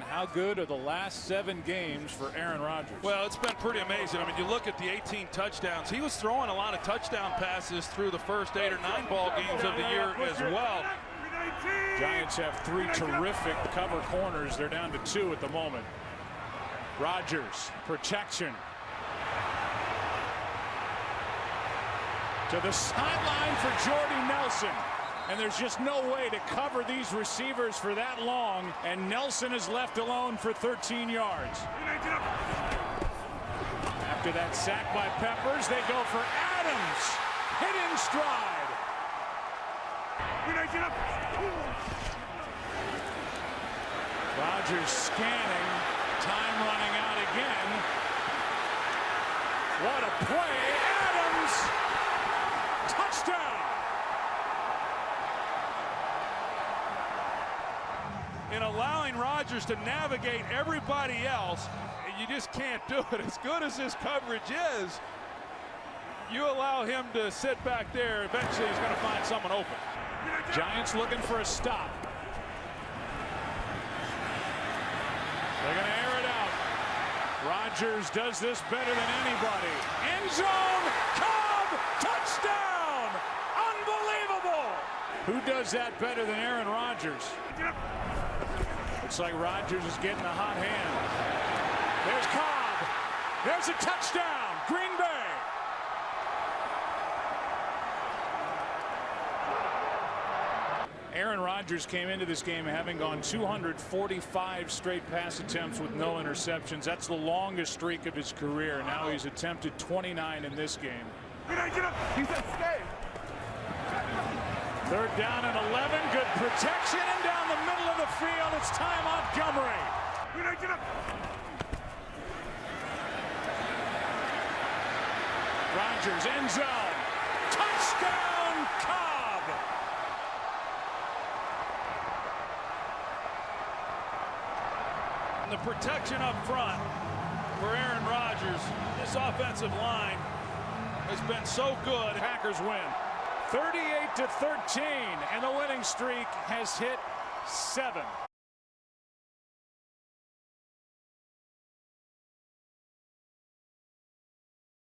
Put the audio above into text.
How good are the last 7 games for Aaron Rodgers? Well, it's been pretty amazing. I mean, you look at the 18 touchdowns. He was throwing a lot of touchdown passes through the first 8 or 9 ball games of the year as well. Giants have 3 terrific cover corners. They're down to 2 at the moment. Rodgers, protection. To the sideline for Jordy Nelson. And there's just no way to cover these receivers for that long. And Nelson is left alone for 13 yards. After that sack by Peppers, they go for Adams. Hit in stride. Rodgers scanning. Time running out again. What a play. Adams. Touchdown. In allowing Rodgers to navigate everybody else, you just can't do it. As good as his coverage is, you allow him to sit back there, eventually he's going to find someone open. Giants looking for a stop. They're going to air it out. Rodgers does this better than anybody. End zone, Cobb, touchdown! Unbelievable! Who does that better than Aaron Rodgers? Looks like Rodgers is getting a hot hand. There's Cobb. There's a touchdown. Green Bay. Aaron Rodgers came into this game having gone 245 straight pass attempts with no interceptions. That's the longest streak of his career. Now he's attempted 29 in this game. He said stay. 3rd down and 11. Good protection, and down the middle of the field, it's Ty Montgomery. Rodgers, end zone. Touchdown, Cobb. And the protection up front for Aaron Rodgers. This offensive line has been so good. Packers win 38-13, and the winning streak has hit 7.